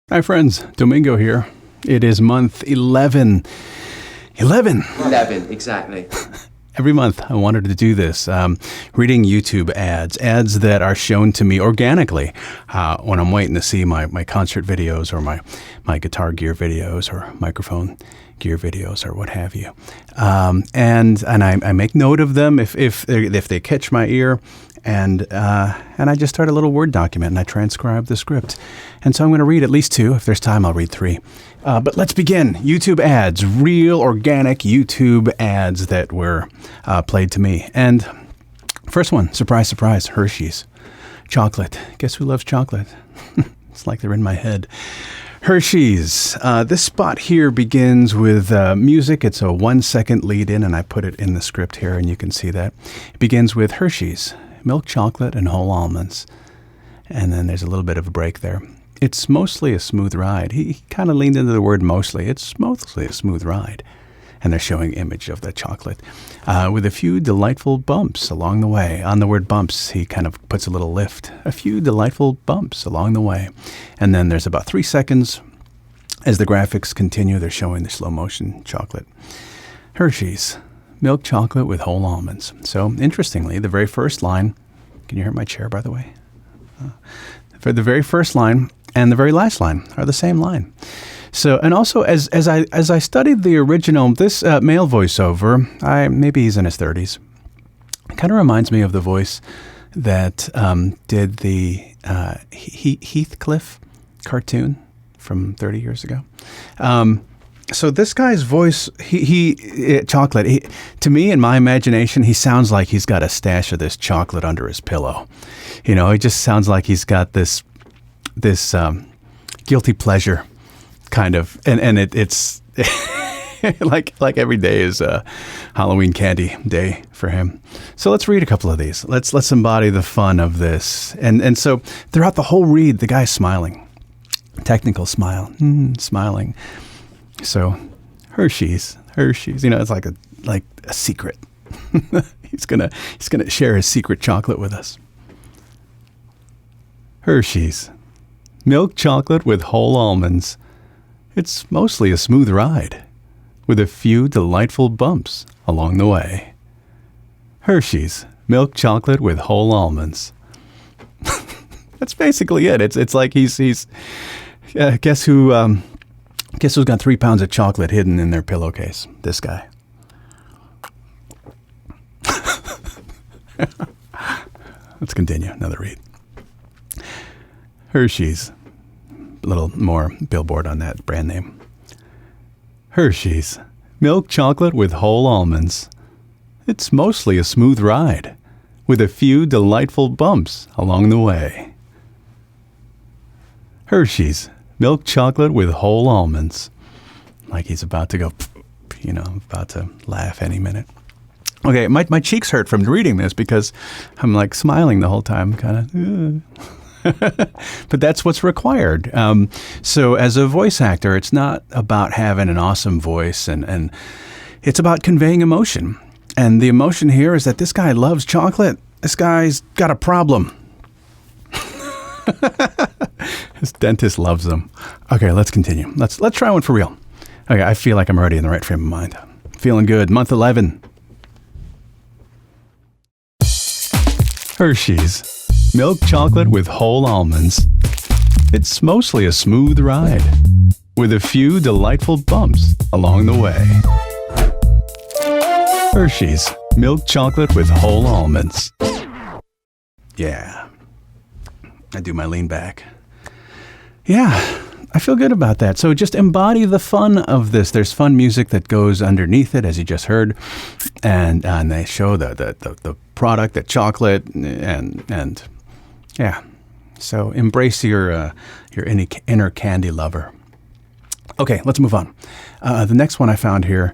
Hi friends, Domingo here. It is month 11. 11! 11, exactly. Every month I wanted to do this, reading YouTube ads that are shown to me organically when I'm waiting to see my concert videos or my guitar gear videos or microphone gear videos or what have you. And I make note of them if they catch my ear. And I just start a little Word document and I transcribe the script. And so I'm going to read at least 2. If there's time, I'll read 3. But let's begin. YouTube ads, real organic YouTube ads that were played to me. And first one, surprise, surprise, Hershey's. Chocolate. Guess who loves chocolate? It's like they're in my head. Hershey's. This spot here begins with music. It's a 1-second lead in, and I put it in the script here, and you can see that. It begins with Hershey's. Milk chocolate and whole almonds. And then there's a little bit of a break there. It's mostly a smooth ride. He kind of leaned into the word mostly. It's mostly a smooth ride. And they're showing image of the chocolate with a few delightful bumps along the way. On the word bumps, he kind of puts a little lift. A few delightful bumps along the way. And then there's about 3 seconds. As the graphics continue, they're showing the slow motion chocolate. Hershey's. Milk chocolate with whole almonds. So, interestingly, the very first line, can you hear my chair, by the way? For the very first line and the very last line are the same line. So, and also, as I studied the original, this male voiceover, maybe he's in his 30s, kind of reminds me of the voice that did the Heathcliff cartoon from 30 years ago. So this guy's voice, chocolate, to me, in my imagination, he sounds like he's got a stash of this chocolate under his pillow. You know, he just sounds like he's got this guilty pleasure kind of, and it's like every day is a Halloween candy day for him. So let's read a couple of these. Let's embody the fun of this. And so throughout the whole read, the guy's smiling, technical smile, smiling. So, Hershey's, you know, it's like a secret. He's gonna share his secret chocolate with us. Hershey's, milk chocolate with whole almonds. It's mostly a smooth ride, with a few delightful bumps along the way. Hershey's, milk chocolate with whole almonds. That's basically it. It's like he's Guess who's got 3 pounds of chocolate hidden in their pillowcase? This guy. Let's continue. Another read. Hershey's. A little more billboard on that brand name. Hershey's. Milk chocolate with whole almonds. It's mostly a smooth ride, with a few delightful bumps along the way. Hershey's. Milk chocolate with whole almonds. Like he's about to go, you know, about to laugh any minute. Okay, my cheeks hurt from reading this because I'm like smiling the whole time, kind of. But that's what's required. So as a voice actor, it's not about having an awesome voice, and it's about conveying emotion. And the emotion here is that this guy loves chocolate. This guy's got a problem. His dentist loves them. Okay, let's continue. Let's try one for real. Okay, I feel like I'm already in the right frame of mind. Feeling good. Month 11. Hershey's. Milk chocolate with whole almonds. It's mostly a smooth ride, with a few delightful bumps along the way. Hershey's. Milk chocolate with whole almonds. Yeah. I do my lean back. Yeah, I feel good about that. So just embody the fun of this. There's fun music that goes underneath it, as you just heard, and they show the product, the chocolate, and yeah. So embrace your inner candy lover. Okay, let's move on. The next one I found here,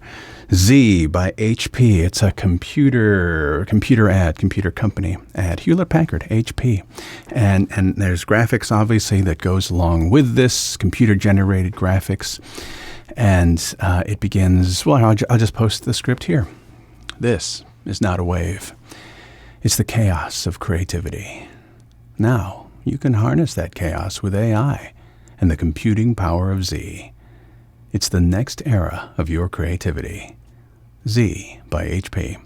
Z by HP. It's a computer company ad. Hewlett-Packard, HP. And there's graphics, obviously, that goes along with this, computer-generated graphics. And it begins, well, I'll just post the script here. This is not a wave. It's the chaos of creativity. Now, you can harness that chaos with AI and the computing power of Z. It's the next era of your creativity. Z by HP.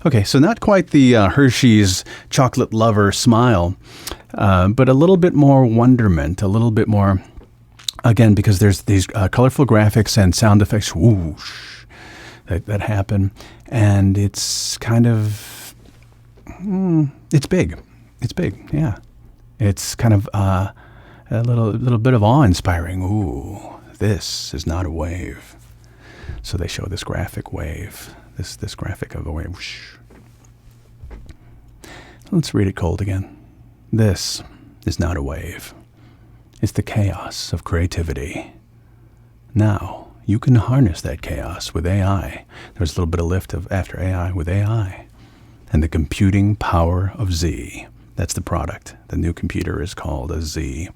Okay, so not quite the Hershey's chocolate lover smile, but a little bit more wonderment, a little bit more, again, because there's these colorful graphics and sound effects, whoosh, that happen, and it's kind of, it's big. It's big, yeah. It's kind of a little bit of awe-inspiring. Ooh, this is not a wave. So they show this graphic wave, this graphic of a wave. Whoosh. Let's read it cold again. This is not a wave. It's the chaos of creativity. Now, you can harness that chaos with AI. There's a little bit of lift after AI with AI. And the computing power of Z. That's the product. The new computer is called a Z.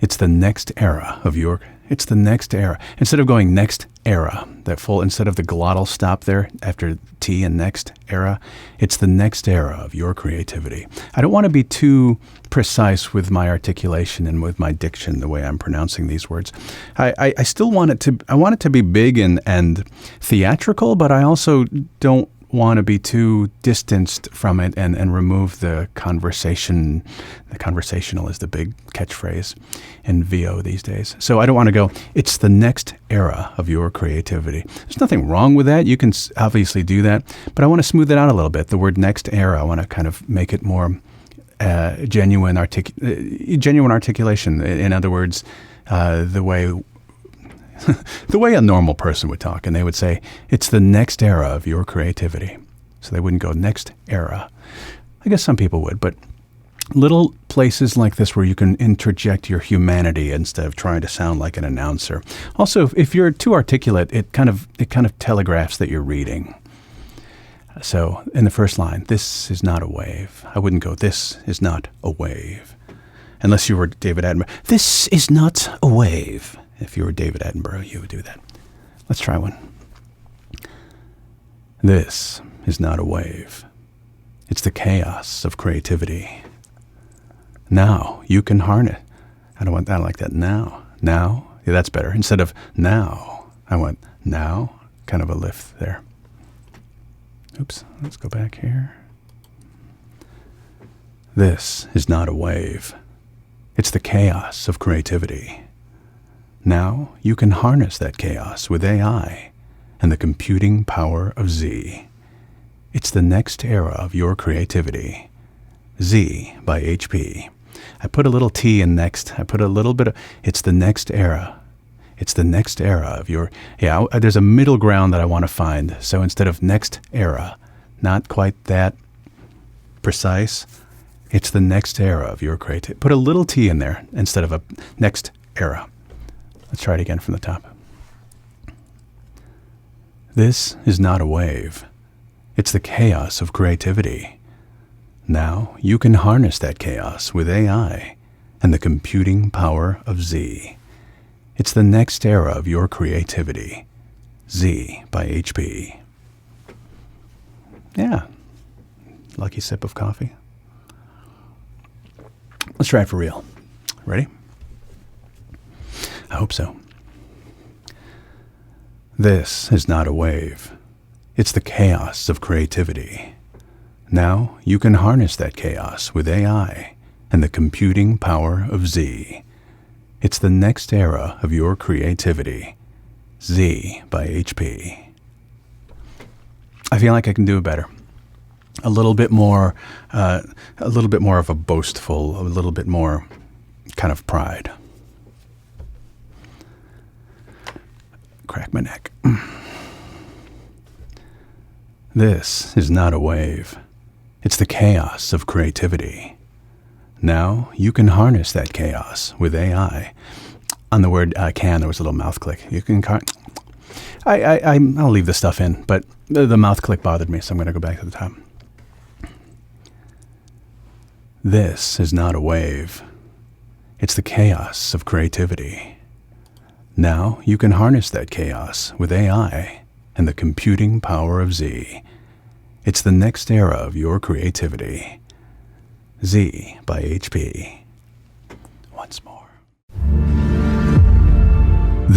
It's the next era of your... It's the next era. Instead of going next era, instead of the glottal stop there after T and next era, it's the next era of your creativity. I don't want to be too precise with my articulation and with my diction, the way I'm pronouncing these words. I still want it to be big and theatrical, but I also don't want to be too distanced from it and remove the conversation. The conversational is the big catchphrase in VO these days. So I don't want to go, it's the next era of your creativity. There's nothing wrong with that. You can obviously do that, but I want to smooth it out a little bit. The word next era, I want to kind of make it more genuine articulation. In other words, the way a normal person would talk, and they would say, it's the next era of your creativity. So they wouldn't go next era. I guess some people would, but little places like this where you can interject your humanity instead of trying to sound like an announcer. Also, if you're too articulate, it kind of telegraphs that you're reading. So in the first line, this is not a wave. I wouldn't go, this is not a wave. Unless you were David Attenborough. This is not a wave. If you were David Attenborough, you would do that. Let's try one. This is not a wave. It's the chaos of creativity. Now you can harness. I don't like that. Now. Yeah, that's better. Instead of now, I went now. Kind of a lift there. Oops, let's go back here. This is not a wave. It's the chaos of creativity. Now you can harness that chaos with AI and the computing power of Z. It's the next era of your creativity. Z by HP. I put a little T in next. I put a little bit of, it's the next era. It's the next era of your, there's a middle ground that I want to find. So instead of next era, not quite that precise, it's the next era of your creativity. Put a little T in there instead of a next era. Let's try it again from the top. This is not a wave. It's the chaos of creativity. Now you can harness that chaos with AI and the computing power of Z. It's the next era of your creativity. Z by HP. Yeah. Lucky sip of coffee. Let's try it for real. Ready? I hope so. This is not a wave. It's the chaos of creativity. Now you can harness that chaos with AI and the computing power of Z. It's the next era of your creativity. Z by HP. I feel like I can do it better. A little bit more of a boastful, a little bit more kind of pride. Crack my neck. This is not a wave. It's the chaos of creativity. Now you can harness that chaos with AI. On the word can, there was a little mouth click. You can. I'll leave the stuff in, but the mouth click bothered me, so I'm going to go back to the top. This is not a wave. It's the chaos of creativity. Now you can harness that chaos with AI and the computing power of Z. It's the next era of your creativity. Z by HP. Once more.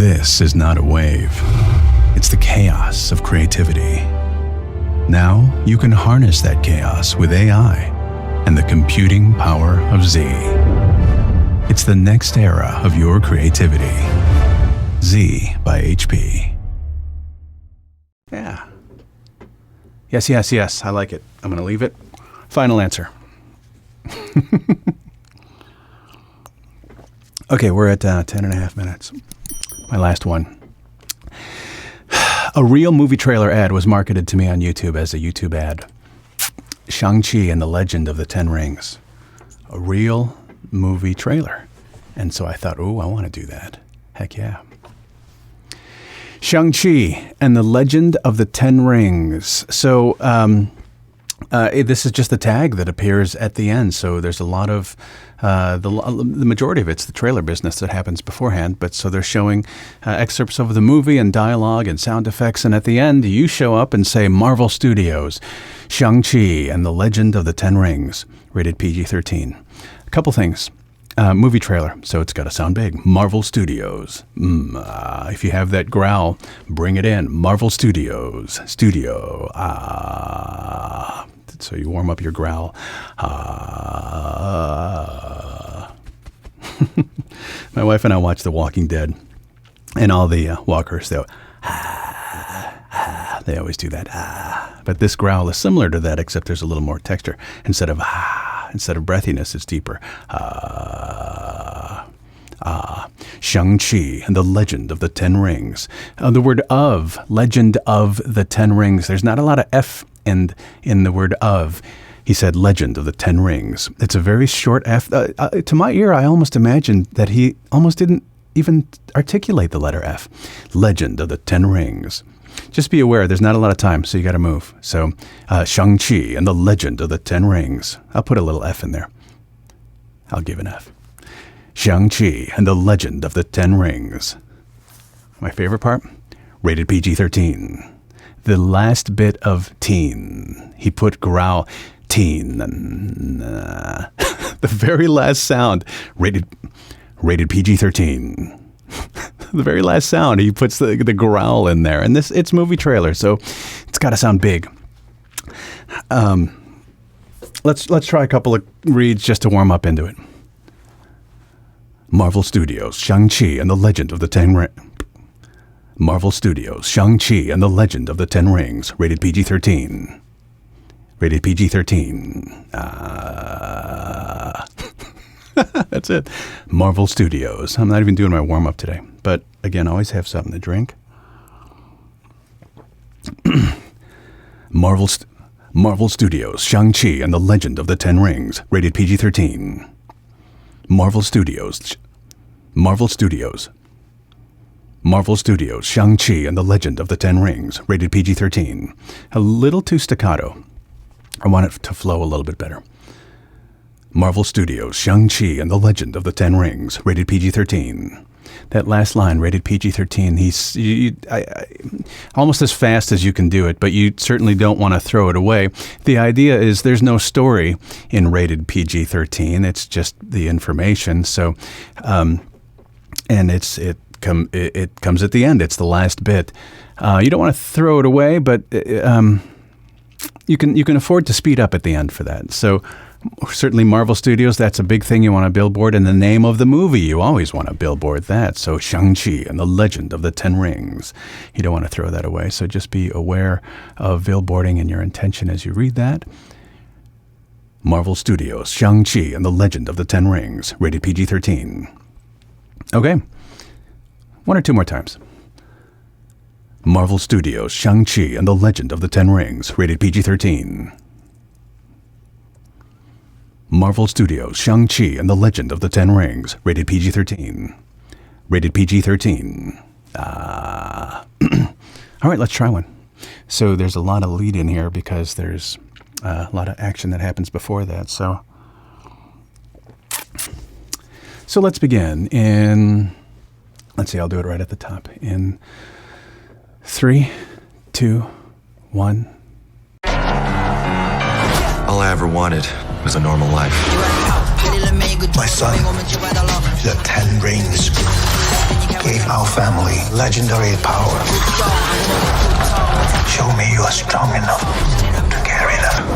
This is not a wave. It's the chaos of creativity. Now you can harness that chaos with AI and the computing power of Z. It's the next era of your creativity. Z by HP. Yeah. Yes. I like it. I'm going to leave it. Final answer. Okay, we're at 10 and a half minutes. My last one. A real movie trailer ad was marketed to me on YouTube as a YouTube ad. Shang-Chi and the Legend of the Ten Rings. A real movie trailer. And so I thought, oh, I want to do that. Heck yeah. Shang-Chi and the Legend of the Ten Rings. So this is just the tag that appears at the end. So there's a lot of, the majority of it's the trailer business that happens beforehand. But so they're showing excerpts of the movie and dialogue and sound effects. And at the end, you show up and say, Marvel Studios, Shang-Chi and the Legend of the Ten Rings, rated PG-13. A couple things. Movie trailer, so it's got to sound big. Marvel Studios. If you have that growl, bring it in. Marvel Studios. Studio. So you warm up your growl. My wife and I watch The Walking Dead, and all the walkers, they always do that. But this growl is similar to that, except there's a little more texture. Instead of breathiness, it's deeper. Shang-Chi and the Legend of the Ten Rings. The word of, Legend of the Ten Rings. There's not a lot of F in the word of. He said Legend of the Ten Rings. It's a very short F. To my ear, I almost imagined that he almost didn't even articulate the letter F. Legend of the Ten Rings. Just be aware, there's not a lot of time, so you got to move. So, Shang-Chi and the Legend of the Ten Rings. I'll put a little F in there. I'll give an F. Shang-Chi and the Legend of the Ten Rings. My favorite part? Rated PG-13. The last bit of teen. He put growl, teen. The very last sound, rated PG-13. The very last sound, he puts the growl in there. And it's movie trailer, so it's got to sound big. Let's try a couple of reads just to warm up into it. Marvel Studios, Shang-Chi and the Legend of the Ten Rings. Marvel Studios, Shang-Chi and the Legend of the Ten Rings, rated PG-13. Rated PG-13. That's it. Marvel Studios. I'm not even doing my warm-up today. But, again, always have something to drink. Marvel Studios, Shang-Chi and the Legend of the Ten Rings, rated PG-13. Marvel Studios, Shang-Chi and the Legend of the Ten Rings, rated PG-13. A little too staccato. I want it to flow a little bit better. Marvel Studios, Shang-Chi and the Legend of the Ten Rings, rated PG-13. That last line, rated PG-13, almost as fast as you can do it, but you certainly don't want to throw it away. The idea is there's no story in rated PG-13. It's just the information. So, and it comes at the end. It's the last bit. You don't want to throw it away, but you can afford to speed up at the end for that. So certainly Marvel Studios, that's a big thing you want to billboard. And the name of the movie, you always want to billboard that. So Shang-Chi and the Legend of the Ten Rings. You don't want to throw that away. So just be aware of billboarding and your intention as you read that. Marvel Studios, Shang-Chi and the Legend of the Ten Rings, rated PG-13. Okay. One or two more times. Marvel Studios, Shang-Chi and the Legend of the Ten Rings, rated PG-13. Marvel Studios, Shang-Chi and the Legend of the Ten Rings, rated PG-13. Rated PG-13. All right, let's try one. So there's a lot of lead in here because there's a lot of action that happens before that. So let's begin in, let's see, I'll do it right at the top. In 3, 2, 1. All I ever wanted was a normal life. My son, the 10 rings, gave gave our family legendary power. Show me you are strong enough to carry them.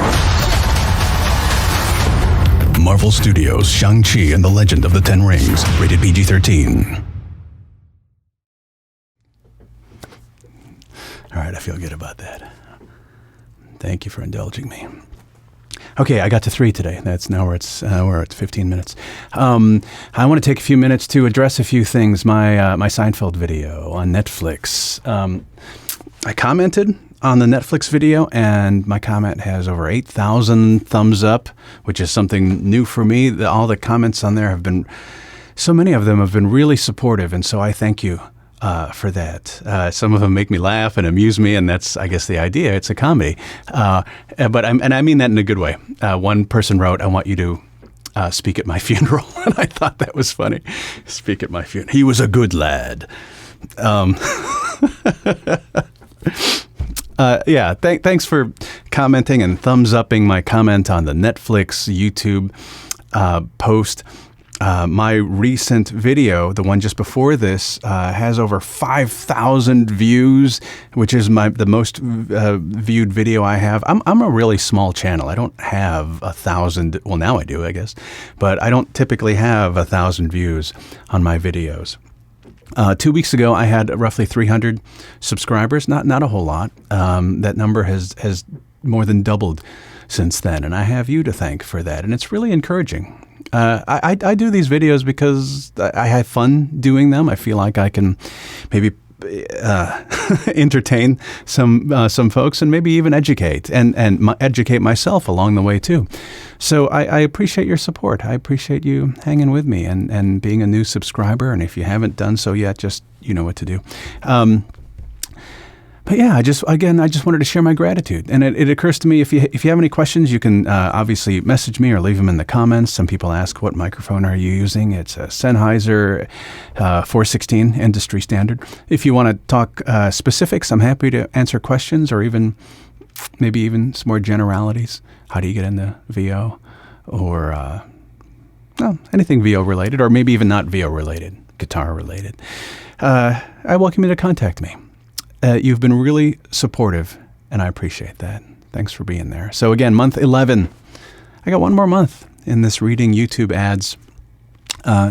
Marvel Studios' Shang-Chi and the Legend of the Ten Rings, rated PG-13. All right, I feel good about that. Thank you for indulging me. Okay, I got to 3 today. That's now we're at 15 minutes. I want to take a few minutes to address a few things. My Seinfeld video on Netflix. I commented on the Netflix video, and my comment has over 8,000 thumbs up, which is something new for me. All the comments on there have been, so many of them have been really supportive, and so I thank you for that. Some of them make me laugh and amuse me, and that's, I guess, the idea. It's a comedy, but I mean that in a good way. One person wrote, "I want you to speak at my funeral," and I thought that was funny. Speak at my funeral. He was a good lad. Yeah, thanks for commenting and thumbs upping my comment on the Netflix YouTube post. My recent video, the one just before this, has over 5,000 views, which is the most viewed video I have. I'm a really small channel. I don't have 1,000. Well, now I do, I guess, but I don't typically have 1,000 views on my videos. 2 weeks ago, I had roughly 300 subscribers. Not a whole lot. That number has more than doubled since then, and I have you to thank for that. And it's really encouraging. I do these videos because I have fun doing them. I feel like I can maybe entertain some folks and maybe even educate and educate myself along the way too. So I appreciate your support. I appreciate you hanging with me and being a new subscriber. And if you haven't done so yet, just you know what to do. But yeah, I just wanted to share my gratitude. And it occurs to me, if you have any questions, you can obviously message me or leave them in the comments. Some people ask, what microphone are you using? It's a Sennheiser 416 industry standard. If you want to talk specifics, I'm happy to answer questions, or maybe even some more generalities. How do you get into VO? Or anything VO related, or maybe even not VO related, guitar related. I welcome you to contact me. You've been really supportive, and I appreciate that. Thanks for being there. So again, month 11. I got one more month in this reading YouTube ads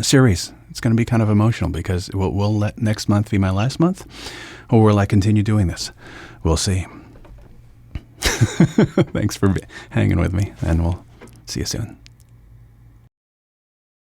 series. It's going to be kind of emotional because will let next month be my last month, or will I continue doing this? We'll see. Thanks for hanging with me, and we'll see you soon.